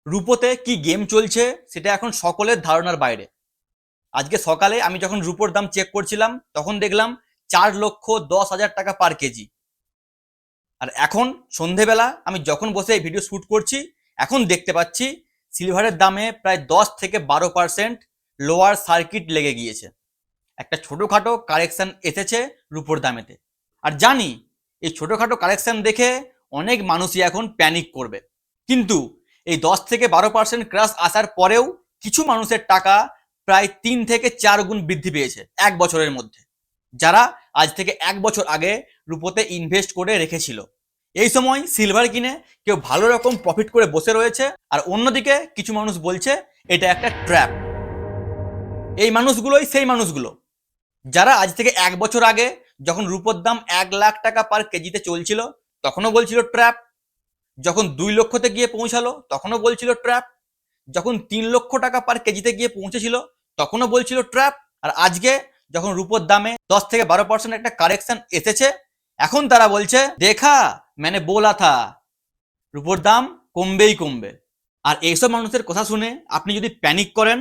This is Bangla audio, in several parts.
রুপোতে কি গেম চলছে সেটা এখন সকলের ধারণার বাইরে। আজকে সকালে আমি যখন রুপোর দাম চেক করছিলাম তখন দেখলাম 4,10,000 টাকা পার কেজি। আর এখন সন্ধেবেলা আমি যখন বসে এই ভিডিও শ্যুট করছি এখন দেখতে পাচ্ছি সিলভারের দামে প্রায় 10 থেকে 12% লোয়ার সার্কিট লেগে গিয়েছে। একটা ছোটোখাটো কারেকশন এসেছে রুপোর দামেতে। আর জানি এই ছোটোখাটো কারেকশন দেখে অনেক মানুষই এখন প্যানিক করবে, কিন্তু এই 10 থেকে 12% ক্রাশ আসার পরেও কিছু মানুষের টাকা প্রায় 3 থেকে 4 গুণ বৃদ্ধি পেয়েছে এক বছরের মধ্যে, যারা আজ থেকে 1 বছর আগে রুপোতে ইনভেস্ট করে রেখেছিল। এই সময় সিলভার কিনে কেউ ভালো রকম প্রফিট করে বসে রয়েছে, আর অন্যদিকে কিছু মানুষ বলছে এটা একটা ট্র্যাপ। এই মানুষগুলোই সেই মানুষগুলো যারা আজ থেকে 1 বছর আগে যখন রুপোর দাম 1,00,000 টাকা পার কেজিতে চলছিল তখনও বলছিল ট্র্যাপ, যখন 2 লক্ষতে গিয়ে পৌঁছালো তখনও বলছিল ট্র্যাপ, যখন 3 লক্ষ টাকা পার কেজিতে গিয়ে পৌঁছেছিল তখনও বলছিল ট্র্যাপ। আর আজকে যখন রুপোর দামে 10 থেকে 12% একটা কারেকশন এসেছে এখন তারা বলছে দেখা মানে बोला था রুপোর দাম কমবেই কমবে। আর এইসব মানুষের কথা শুনে আপনি যদি প্যানিক করেন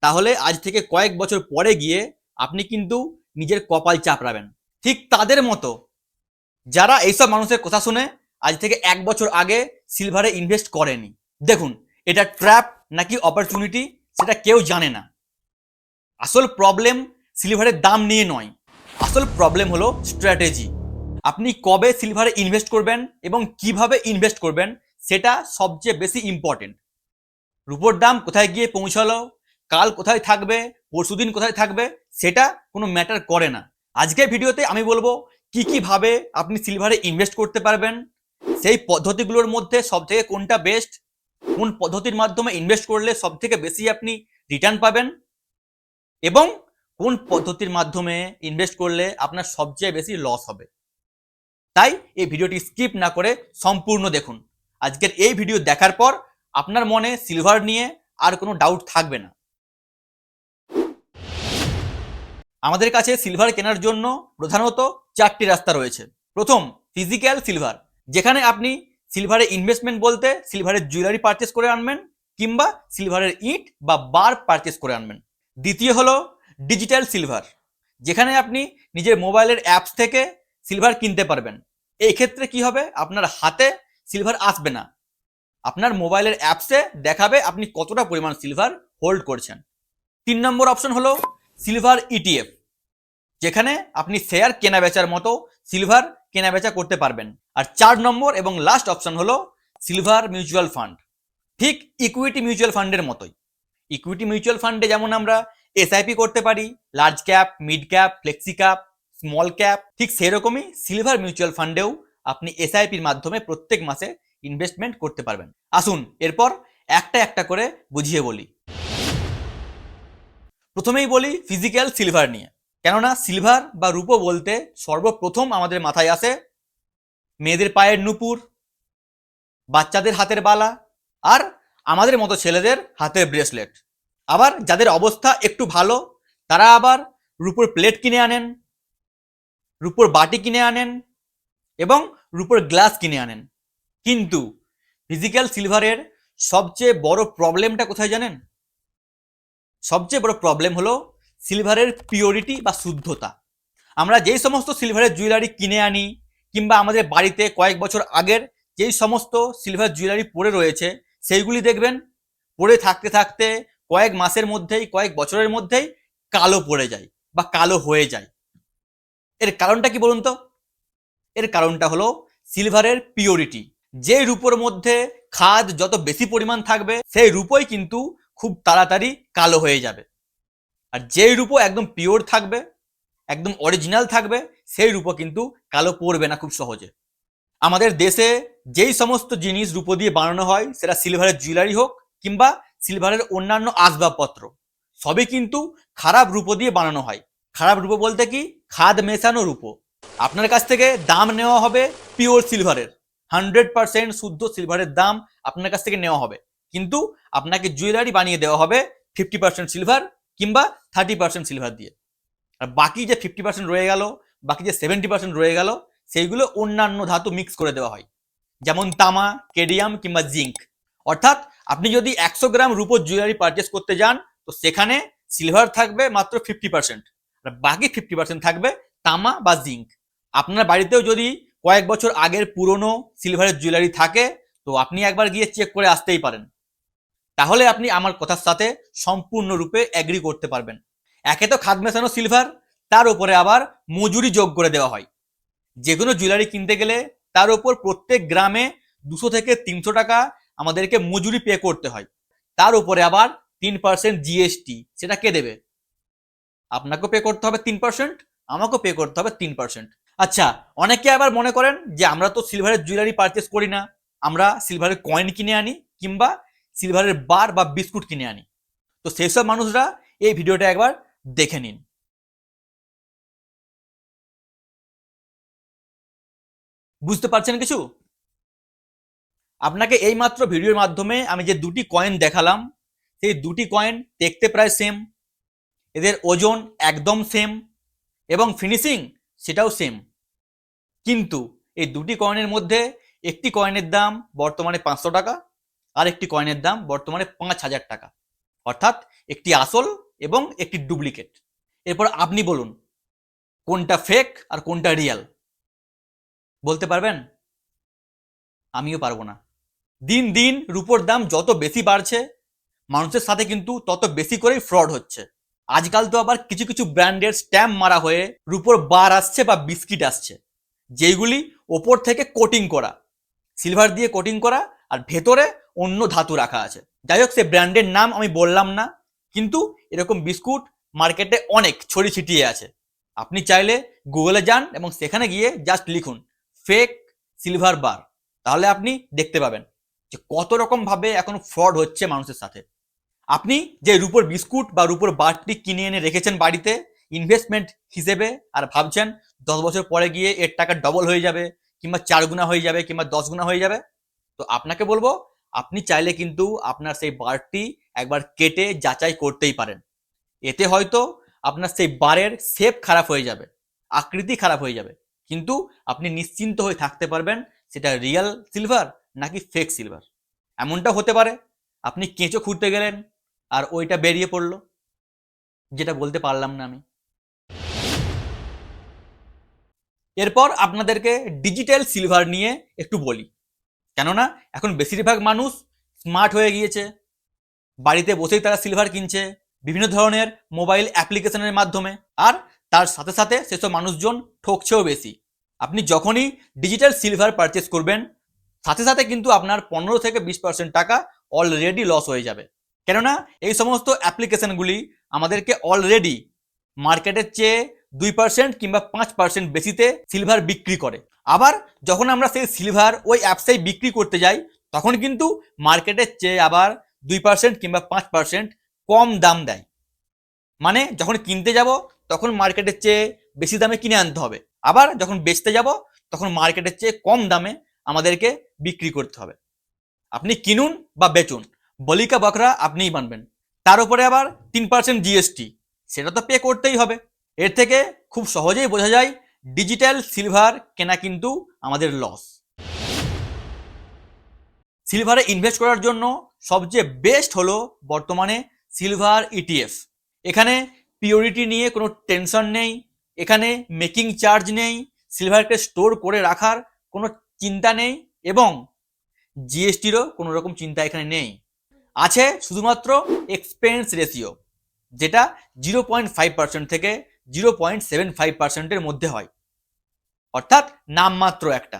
তাহলে আজ থেকে কয়েক বছর পরে গিয়ে আপনি কিন্তু নিজের কপাল চাপড়াবেন, ঠিক তাদের মতো যারা এইসব মানুষের কথা শুনে আজ থেকে 1 বছর আগে সিলভারে ইনভেস্ট করেনি। দেখুন, এটা ট্র্যাপ নাকি অপরচুনিটি সেটা কেউ জানে না। আসল প্রবলেম সিলভারের দাম নিয়ে নয়, আসল প্রবলেম হলো স্ট্র্যাটেজি। আপনি কবে সিলভারে ইনভেস্ট করবেন এবং কিভাবে ইনভেস্ট করবেন সেটা সবচেয়ে বেশি ইম্পর্টেন্ট। রুপোর দাম কোথায় গিয়ে পৌঁছালো, কাল কোথায় থাকবে, পরশুদিন কোথায় থাকবে, সেটা কোনো ম্যাটার করে না। আজকের ভিডিওতে আমি বলবো কি কি ভাবে আপনি সিলভারে ইনভেস্ট করতে পারবেন, সেই পদ্ধতিগুলোর মধ্যে সবথেকে কোনটা বেস্ট, কোন পদ্ধতির মাধ্যমে ইনভেস্ট করলে সবথেকে বেশি আপনি রিটার্ন পাবেন, এবং কোন পদ্ধতির মাধ্যমে ইনভেস্ট করলে আপনার সবচেয়ে বেশি লস হবে। তাই এই ভিডিওটি স্কিপ না করে সম্পূর্ণ দেখুন। আজকের এই ভিডিও দেখার পর আপনার মনে সিলভার নিয়ে আর কোনো ডাউট থাকবে না। আমাদের কাছে সিলভার কেনার জন্য প্রধানত 4টি রাস্তা রয়েছে। প্রথম, ফিজিক্যাল সিলভার, যেখানে আপনি সিলভারে ইনভেস্টমেন্ট বলতে সিলভারের জুয়েলারি পারচেস করে আনবেন কিংবা সিলভারের ইট বা বার পারচেস করে আনবেন। দ্বিতীয় হলো ডিজিটাল সিলভার, যেখানে আপনি নিজের মোবাইলের অ্যাপস থেকে সিলভার কিনতে পারবেন। এই ক্ষেত্রে কি হবে, আপনার হাতে সিলভার আসবে না, আপনার মোবাইলের অ্যাপসে দেখাবে আপনি কতটা পরিমাণ সিলভার হোল্ড করছেন। 3 নম্বর অপশন হলো সিলভার ইটিএফ, যেখানে আপনি শেয়ার কেনা বেচার মতো সিলভার কেনা বেচা করতে পারবেন। আর 4 নম্বর এবং লাস্ট অপশন হলো সিলভার মিউচুয়াল ফান্ড, ঠিক ইকুইটি মিউচুয়াল ফান্ডের মতোই। ইকুইটি মিউচুয়াল ফান্ডে যেমন আমরা এসআইপি করতে পারি, large cap, mid cap, flexi cap, small cap, ঠিক সেরকমই সিলভার মিউচুয়াল ফান্ডেও আপনি এসআইপির মাধ্যমে প্রত্যেক মাসে ইনভেস্টমেন্ট করতে পারবেন। আসুন এরপর একটা একটা করে বুঝিয়ে বলি। প্রথমেই বলি ফিজিক্যাল সিলভার নিয়ে, কেননা সিলভার বা রূপো বলতে সর্বপ্রথম আমাদের মাথায় আসে মেয়েদের পায়ের নুপুর, বাচ্চাদের হাতের বালা, আর আমাদের মতো ছেলেদের হাতের ব্রেসলেট। আবার যাদের অবস্থা একটু ভালো তারা আবার রূপোর প্লেট কিনে আনেন, রূপোর বাটি কিনে আনেন এবং রূপোর গ্লাস কিনে আনেন। কিন্তু ফিজিক্যাল সিলভারের সবচেয়ে বড় প্রবলেমটা কোথায় জানেন? সবচেয়ে বড় প্রবলেম হলো সিলভারের পিওরিটি বা শুদ্ধতা। আমরা যেই সমস্ত সিলভারের জুয়েলারি কিনে আনি কিংবা আমাদের বাড়িতে কয়েক বছর আগের যেই সমস্ত সিলভার জুয়েলারি পড়ে রয়েছে সেইগুলি দেখবেন পড়ে থাকতে থাকতে কয়েক মাসের মধ্যেই, কয়েক বছরের মধ্যেই কালো পড়ে যায় বা কালো হয়ে যায়। এর কারণটা কি বলুন তো? এর কারণটা হলো সিলভারের পিওরিটি। যে রূপোর মধ্যে খাদ যত বেশি পরিমাণ থাকবে সেই রূপোই কিন্তু খুব তাড়াতাড়ি কালো হয়ে যাবে, আর যেই রূপো একদম পিওর থাকবে, একদম অরিজিনাল থাকবে, সেই রূপো কিন্তু কালো পড়বে না খুব সহজে। আমাদের দেশে যেই সমস্ত জিনিস রূপো দিয়ে বানানো হয়, সেটা সিলভারের জুয়েলারি হোক কিংবা সিলভারের অন্যান্য আসবাবপত্র, সবই কিন্তু খারাপ রূপো দিয়ে বানানো হয়। খারাপ রূপো বলতে কি, খাদ মেশানো রূপো। আপনার কাছ থেকে দাম নেওয়া হবে পিওর সিলভারের, 100% শুদ্ধ সিলভারের দাম আপনার কাছ থেকে নেওয়া হবে, কিন্তু আপনাকে জুয়েলারি বানিয়ে দেওয়া হবে 50% সিলভার কিংবা 30% সিলভার দিয়ে। আর বাকি যে 50% রয়ে গেল, বাকি যে 70% রয়ে গেল, সেইগুলো অন্যান্য ধাতু মিক্স করে দেওয়া হয়, যেমন তামা, কেডিয়াম কিংবা জিঙ্ক। অর্থাৎ আপনি যদি 100 গ্রাম রূপোর জুয়েলারি পারচেস করতে যান, তো সেখানে সিলভার থাকবে মাত্র 50%, আর বাকি 50% থাকবে তামা বা জিঙ্ক। আপনার বাড়িতেও যদি কয়েক বছর আগের পুরনো সিলভারের জুয়েলারি থাকে, তো আপনি একবার গিয়ে চেক করে আসতেই পারেন। তাহলে আপনি আমার কথার সাথে সম্পূর্ণরূপে এগ্রি করতে পারবেন। একে তো খাদ মেশানো সিলভার, তার উপরে আবার মজুরি যোগ করে দেওয়া হয়। যে কোনো জুয়েলারি কিনতে গেলে তার উপর প্রত্যেক গ্রামে 200 থেকে 300 টাকা আমাদেরকে মজুরি পে করতে হয়। তার উপরে আবার 3% জিএসটি, সেটা কে দেবে? আপনাকেও পে করতে হবে 3%, আমাকেও পে করতে হবে 3%। আচ্ছা, অনেকে আবার মনে করেন যে আমরা তো সিলভারের জুয়েলারি পারচেস করি না, আমরা সিলভারের কয়েন কিনে আনি কিংবা সিলভারের বার বা বিস্কুট কিনে আনি। তো সেই সব মানুষরা এই ভিডিওটা একবার দেখে নিন। বুঝতে পারছেন কিছু? আপনাকে এই মাত্র ভিডিওর মাধ্যমে আমি যে দুটি কয়েন দেখালাম, সেই দুটি কয়েন দেখতে প্রায় সেম, এদের ওজন একদম সেম এবং ফিনিশিং সেটাও সেম। কিন্তু এই দুটি কয়েনের মধ্যে একটি কয়েনের দাম বর্তমানে 500 টাকা, আর একটি কয়েনের দাম বর্তমানে 5000 টাকা। অর্থাৎ একটি আসল এবং একটি ডুপ্লিকেট। এরপর আপনি বলুন কোনটা ফেক আর কোনটা রিয়েল, বলতে পারবেন? আমিও পারবো না। দিন দিন রূপোর দাম যত বেশি বাড়ছে, মানুষের সাথে কিন্তু তত বেশি করেই ফ্রড হচ্ছে। আজকাল তো আবার কিছু কিছু ব্র্যান্ডের স্ট্যাম্প মারা হয়ে রূপোর বার আসছে বা বিস্কিট আসছে, যেইগুলি ওপর থেকে কোটিং করা, সিলভার দিয়ে কোটিং করা, আর ভেতরে অন্য ধাতু রাখা আছে। যাই হোক, সে ব্র্যান্ডের নাম আমি বললাম না, কিন্তু এরকম বিস্কুট মার্কেটে অনেক ছড়ি ছিটিয়ে আছে। আপনি চাইলে গুগলে যান এবং সেখানে গিয়ে জাস্ট লিখুন ফেক সিলভার বার, তাহলে আপনি দেখতে পাবেন যে কত রকম ভাবে এখন ফ্রড হচ্ছে মানুষের সাথে। আপনি যে রূপোর বিস্কুট বা রূপোর বারটি কিনে এনে রেখেছেন বাড়িতে ইনভেস্টমেন্ট হিসেবে, আর ভাবছেন 10 বছর পরে গিয়ে এর টাকা ডবল হয়ে যাবে কিংবা 4 গুণা হয়ে যাবে কিংবা 10 গুণা হয়ে যাবে, তো আপনাকে বলবো আপনি চাইলে কিন্তু আপনার সেই বারটি একবার কেটে যাচাই করতেই পারেন। এতে হয়তো আপনার সেই বারের শেপ খারাপ হয়ে যাবে, আকৃতি খারাপ হয়ে যাবে, কিন্তু আপনি নিশ্চিন্ত হয়ে থাকতে পারবেন সেটা রিয়েল সিলভার নাকি ফেক সিলভার। এমনটা হতে পারে আপনি কেঁচো খুঁড়তে গেলেন আর ওইটা বেরিয়ে পড়লো, যেটা বলতে পারলাম না আমি। এরপর আপনাদেরকে ডিজিটাল সিলভার নিয়ে একটু বলি, কেননা এখন বেশিরভাগ মানুষ স্মার্ট হয়ে গিয়েছে, বাড়িতে বসেই তারা সিলভার কিনছে বিভিন্ন ধরনের মোবাইল অ্যাপ্লিকেশনের মাধ্যমে, আর তার সাথে সাথে সেসব মানুষজন ঠকছেও বেশি। আপনি যখনই ডিজিটাল সিলভার পারচেস করবেন, সাথে সাথে কিন্তু আপনার 15 থেকে 20% টাকা অলরেডি লস হয়ে যাবে। কেননা এই সমস্ত অ্যাপ্লিকেশনগুলি আমাদেরকে অলরেডি মার্কেটের চেয়ে 2% কিংবা 5% বেশিতে সিলভার বিক্রি করে। আবার যখন আমরা সেই সিলভার ওই অ্যাপসেই বিক্রি করতে যাই, তখন কিন্তু মার্কেটের চেয়ে আবার 2% কিংবা 5% কম দাম দেয়। মানে যখন কিনতে যাব তখন মার্কেটের চেয়ে বেশি দামে কিনে আনতে হবে, আবার যখন বেচতে যাব তখন মার্কেটের চেয়ে কম দামে আমাদেরকে বিক্রি করতে হবে। আপনি কিনুন বা বেচুন, বলিকা বকরা আপনিই মানবেন। তার উপরে আবার 3% জিএসটি, সেটা তো পে করতেই হবে। এর থেকে খুব সহজেই বোঝা যায় ডিজিটাল সিলভার কেনা কিন্তু আমাদের লস। সিলভারে ইনভেস্ট করার জন্য সবচেয়ে বেস্ট হলো বর্তমানে সিলভার ইটিএফ। এখানে পিওরিটি নিয়ে কোনো টেনশন নেই, এখানে মেকিং চার্জ নেই, সিলভারকে স্টোর করে রাখার কোনো চিন্তা নেই, এবং জিএসটিরও কোনো রকম চিন্তা এখানে নেই। আছে শুধুমাত্র এক্সপেন্স রেশিও, যেটা 0.5% থেকে 0.75%-এর মধ্যে হয়, অর্থাৎ নামমাত্র একটা।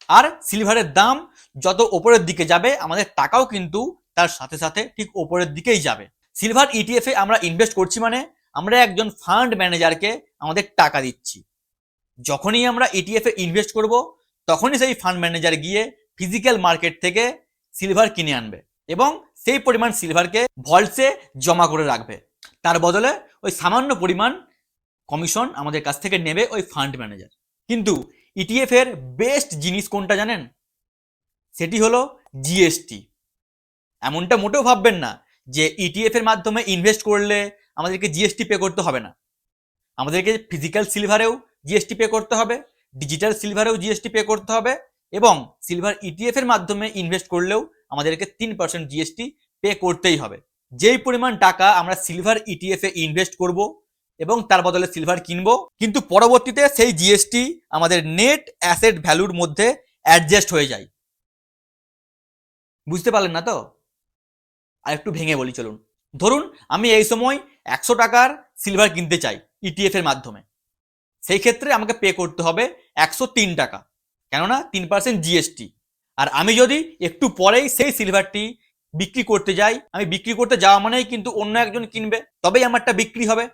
আর সিলভারের দাম যত ওপরের দিকে যাবে, আমাদের টাকাও কিন্তু তার সাথে সাথে ঠিক ওপরের দিকেই যাবে। সিলভার ইটিএফ এ আমরা ইনভেস্ট করছি মানে আমরা একজন ফান্ড ম্যানেজারকে আমাদের টাকা দিচ্ছি। যখনই আমরা ইটিএফ এ ইনভেস্ট করব, তখনই সেই ফান্ড ম্যানেজার গিয়ে ফিজিক্যাল মার্কেট থেকে সিলভার কিনে আনবে এবং সেই পরিমাণ সিলভারকে ভল্টসে জমা করে রাখবে। তার বদলে ওই সামান্য পরিমাণ কমিশন আমাদের কাছ থেকে নেবে ওই ফান্ড ম্যানেজার। কিন্তু ইটিএফ এর বেস্ট জিনিস কোনটা জানেন? সেটি হলো জিএসটি। এমনটা মোটেও ভাববেন না যে ইটিএফ এর মাধ্যমে ইনভেস্ট করলে আমাদেরকে জিএসটি পে করতে হবে না। আমাদেরকে ফিজিক্যাল সিলভারেও জিএসটি পে করতে হবে, ডিজিটাল সিলভারেও জিএসটি পে করতে হবে, এবং সিলভার ইটিএফ এর মাধ্যমে ইনভেস্ট করলেও আমাদেরকে 3% জিএসটি পে করতেই হবে। যেই পরিমাণ টাকা আমরা সিলভার ইটিএফ এ ইনভেস্ট করব এবং তার বদলে সিলভার কিনবো, কিন্তু পরবর্তীতে সেই জিএসটি আমাদের নেট অ্যাসেট ভ্যালুর মধ্যে অ্যাডজাস্ট হয়ে যায়। বুঝতে পারলেন না তো? আর একটু ভেঙে বলি চলুন। ধরুন আমি এই সময় 100 টাকার সিলভার কিনতে চাই ইটিএফ এর মাধ্যমে, সেই ক্ষেত্রে আমাকে পে করতে হবে 103 টাকা, কেননা 3% জিএসটি। আর আমি যদি একটু পরেই সেই সিলভারটি বিক্রি করতে যাই, আমি বিক্রি করতে যাওয়া মানেই কিন্তু অন্য একজন কিনবে, তবেই আমারটা বিক্রি হবে।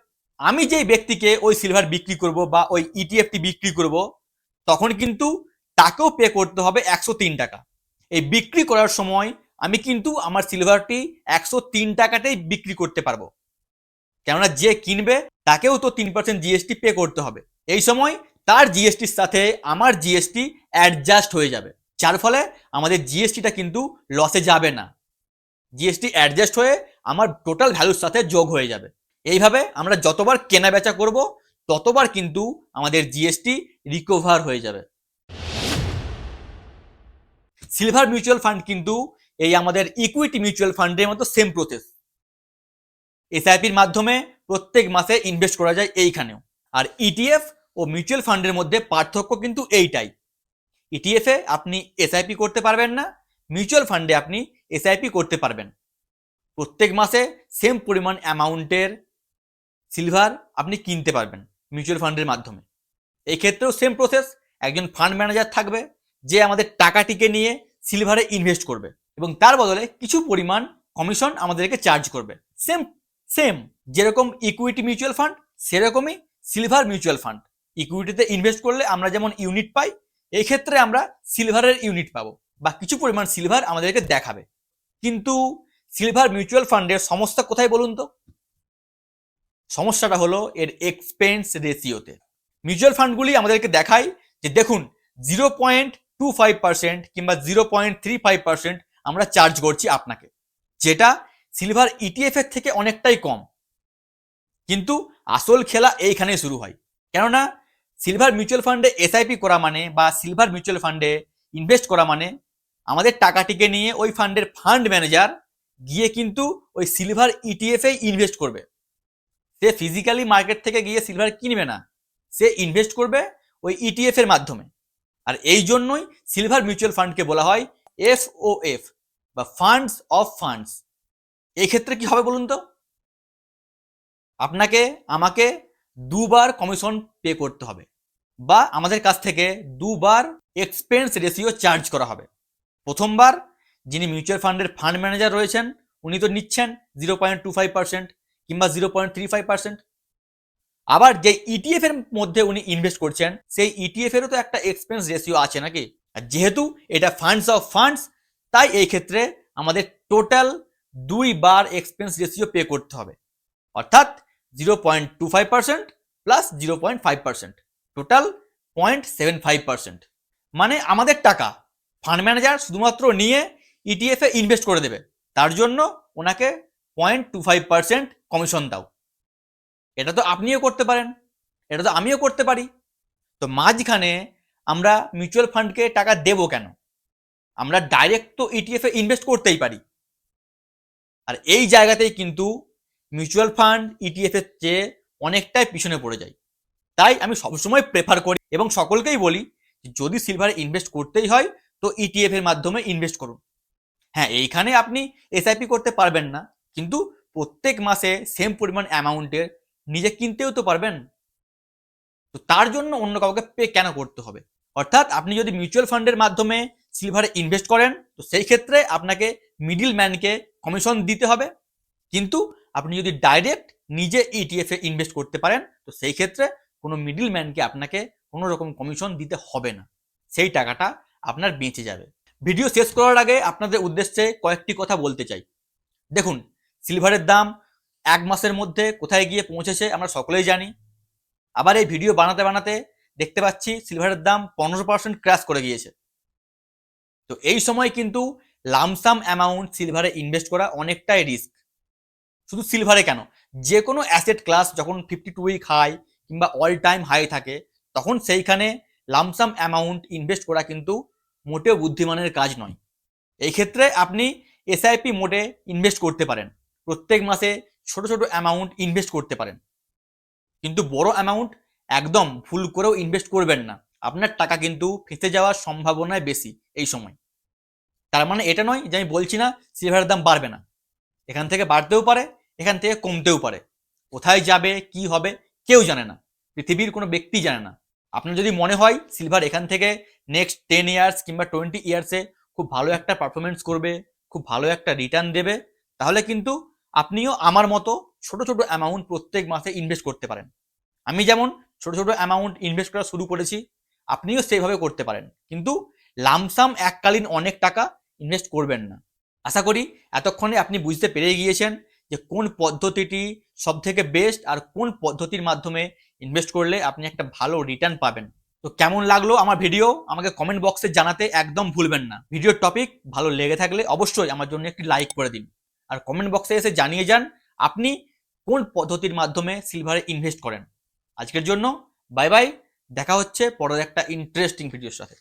আমি যেই ব্যক্তিকে ওই সিলভার বিক্রি করব বা ওই ইটিএফটি বিক্রি করব, তখন কিন্তু তাকেও পে করতে হবে 103 টাকা। এই বিক্রি করার সময় আমি কিন্তু আমার সিলভারটি 103 টাকাতেই বিক্রি করতে পারবো, কেননা যে কিনবে তাকেও তো 3% জিএসটি পে করতে হবে। এই সময় তার জিএসটির সাথে আমার জিএসটি অ্যাডজাস্ট হয়ে যাবে, যার ফলে আমাদের জিএসটিটা কিন্তু লসে যাবে না। জিএসটি অ্যাডজাস্ট হয়ে আমার টোটাল ভ্যালুর সাথে যোগ হয়ে যাবে। এইভাবে আমরা যতবার কেনা বেচা করব ততবার কিন্তু আমাদের জিএসটি রিকভার হয়ে যাবে। সিলভার মিউচুয়াল ফান্ড কিন্তু এই আমাদের ইকুইটি মিউচুয়াল ফান্ডের মতো সেম প্রসেস। এসআইপির মাধ্যমে প্রত্যেক মাসে ইনভেস্ট করা যায় এইখানেও। আর ইটিএফ ও মিউচুয়াল ফান্ডের মধ্যে পার্থক্য কিন্তু এইটাই, ইটিএফ এ আপনি এসআইপি করতে পারবেন না, মিউচুয়াল ফান্ডে আপনি এসআইপি করতে পারবেন। প্রত্যেক মাসে সেম পরিমাণ অ্যামাউন্টের সিলভার আপনি কিনতে পারবেন মিউচুয়াল ফান্ডের মাধ্যমে। এই ক্ষেত্রেও সেম প্রসেস, একজন ফান্ড ম্যানেজার থাকবে যে আমাদের টাকাটিকে নিয়ে সিলভারে ইনভেস্ট করবে এবং তার বদলে কিছু পরিমাণ কমিশন আমাদেরকে চার্জ করবে। সেম সেম যেরকম ইকুইটি মিউচুয়াল ফান্ড, সেরকমই সিলভার মিউচুয়াল ফান্ড। ইকুইটিতে ইনভেস্ট করলে আমরা যেমন ইউনিট পাই, এই ক্ষেত্রে আমরা সিলভারের ইউনিট পাবো বা কিছু পরিমাণ সিলভার আমাদেরকে দেখাবে। কিন্তু সিলভার মিউচুয়াল ফান্ডের সমস্যা কোথায় বলুন তো? সমস্যাটা হলো এর এক্সপেন্স রেশিওতে। মিউচুয়াল ফান্ডগুলি আমাদেরকে দেখায় যে দেখুন 0.25% কিংবা 0.35% আমরা চার্জ করছি আপনাকে, যেটা সিলভার ইটিএফ এর থেকে অনেকটাই কম। কিন্তু আসল খেলা এইখানে শুরু হয়, কেননা সিলভার মিউচুয়াল ফান্ডে এসআইপি করা মানে বা সিলভার মিউচুয়াল ফান্ডে ইনভেস্ট করা মানে আমাদের টাকাটিকে নিয়ে ওই ফান্ডের ফান্ড ম্যানেজার গিয়ে কিন্তু ওই সিলভার ইটিএফ এ ইনভেস্ট করবে। সে ফিজিক্যালি মার্কেট থেকে গিয়ে সিলভার কিনবে না, সে ইনভেস্ট করবে ওই ইটিএফ এর মাধ্যমে। আর এই জন্যই সিলভার মিউচুয়াল ফান্ডকে বলা হয় এফওএফ বা ফান্ডস অফ ফান্ডস। এই ক্ষেত্রে কি হবে বলুন তো? আপনাকে আমাকে দুবার কমিশন পে করতে হবে বা আমাদের কাছ থেকে দুবার এক্সপেন্স রেশিও চার্জ করা হবে। প্রথমবার যিনি মিউচুয়াল ফান্ডের ফান্ড ম্যানেজার রয়েছেন উনি তো নিচ্ছেন 0.25% কিংবা 0.35%। আবার যে ইটিএফ এর মধ্যে উনি ইনভেস্ট করছেন সেই ইটিএফ এরও তো একটা এক্সপেন্স রেশিও আছে নাকি? আর যেহেতু এটা ফান্ডস অফ ফান্ডস, তাই এই ক্ষেত্রে আমাদের টোটাল 2 বার এক্সপেন্স রেশিও পে করতে হবে, অর্থাৎ 0.25% প্লাস 0.5%, টোটাল 0.75%। মানে আমাদের টাকা ফান্ড ম্যানেজার শুধুমাত্র নিয়ে ইটিএফ এ ইনভেস্ট করে দেবে, তার জন্য ওনাকে 0.25% কমিশন দাও। এটা তো আপনিও করতে পারেন, এটা তো আমিও করতে পারি। তো মাঝখানে আমরা মিউচুয়াল ফান্ডকে টাকা দেবো কেন? আমরা ডাইরেক্ট তো ইটিএফ এ ইনভেস্ট করতেই পারি। আর এই জায়গাতেই কিন্তু মিউচুয়াল ফান্ড ইটিএফ এর চেয়ে অনেকটাই পিছনে পড়ে যায়। তাই আমি সবসময় প্রেফার করি এবং সকলকেই বলি যদি সিলভারে ইনভেস্ট করতেই হয় তো ইটিএফ এর মাধ্যমে ইনভেস্ট করুন। হ্যাঁ, এইখানে আপনি এসআইপি করতে পারবেন না, কিন্তু প্রত্যেক মাসে সেম পরিমাণ অ্যামাউন্টের নিজে কিনতেও তো পারবেন। তো তার জন্য অন্য কাউকে পে কেন করতে হবে? অর্থাৎ আপনি যদি মিউচুয়াল ফান্ডের মাধ্যমে সিলভারে ইনভেস্ট করেন তো সেই ক্ষেত্রে আপনাকে মিডিল ম্যানকে কমিশন দিতে হবে, কিন্তু আপনি যদি ডাইরেক্ট নিজে ইটিএফ এ ইনভেস্ট করতে পারেন তো সেই ক্ষেত্রে কোনো মিডিল ম্যানকে আপনাকে কোনো রকম কমিশন দিতে হবে না, সেই টাকাটা আপনার বেঁচে যাবে। ভিডিও শেষ করার আগে আপনাদের উদ্দেশ্যে কয়েকটি কথা বলতে চাই। দেখুন, সিলভারের দাম 1 মাসের মধ্যে কোথায় গিয়ে পৌঁছেছে আমরা সকলেই জানি। আবার এই ভিডিও বানাতে বানাতে দেখতে পাচ্ছি সিলভারের দাম 15% ক্র্যাশ করে গিয়েছে। তো এই সময় কিন্তু লামসাম অ্যামাউন্ট সিলভারে ইনভেস্ট করা অনেকটাই রিস্ক। শুধু সিলভারে কেন, যে কোনো অ্যাসেট ক্লাস যখন 52 উইক হাই কিংবা অল টাইম হাই থাকে তখন সেইখানে লামসাম অ্যামাউন্ট ইনভেস্ট করা কিন্তু মোটেও বুদ্ধিমানের কাজ নয়। এই ক্ষেত্রে আপনি এসআইপি মোডে ইনভেস্ট করতে পারেন, প্রত্যেক মাসে ছোট ছোট অ্যামাউন্ট ইনভেস্ট করতে পারেন, কিন্তু বড় অ্যামাউন্ট একদম ভুল করেও ইনভেস্ট করবেন না, আপনার টাকা কিন্তু ফেঁসে যাওয়ার সম্ভাবনায় বেশি এই সময়। তার মানে এটা নয় যে আমি বলছি না সিলভারের দাম বাড়বে না, এখান থেকে বাড়তেও পারে, এখান থেকে কমতেও পারে, কোথায় যাবে কি হবে কেউ জানে না, পৃথিবীর কোনো ব্যক্তি জানে না। আপনার যদি মনে হয় সিলভার এখান থেকে নেক্সট 10 ইয়ার্স কিংবা 20 ইয়ার্সে খুব ভালো একটা পারফরমেন্স করবে, খুব ভালো একটা রিটার্ন দেবে, তাহলে কিন্তু আপনিও আমার মতো ছোট ছোট অ্যামাউন্ট প্রত্যেক মাসে ইনভেস্ট করতে পারেন। আমি যেমন ছোট ছোট অ্যামাউন্ট ইনভেস্ট করা শুরু করেছি, আপনিও সেইভাবে করতে পারেন, কিন্তু লামসাম এককালীন অনেক টাকা ইনভেস্ট করবেন না। আশা করি এতক্ষণে আপনি বুঝতে পেরে গিয়েছেন যে কোন পদ্ধতিটি সব থেকে বেস্ট আর কোন পদ্ধতির মাধ্যমে ইনভেস্ট করলে আপনি একটা ভালো রিটার্ন পাবেন। তো কেমন লাগলো আমার ভিডিও আমাকে কমেন্ট বক্সে জানাতে একদম ভুলবেন না। ভিডিওর টপিক ভালো লেগে থাকলে অবশ্যই আমার জন্য একটি লাইক করে দিন, আর কমেন্ট বক্সে এসে জানিয়ে যান আপনি কোন পদ্ধতির মাধ্যমে সিলভারে ইনভেস্ট করেন। আজকের জন্য বাই বাই, দেখা হচ্ছে পরের একটা ইন্টারেস্টিং ভিডিওর সাথে।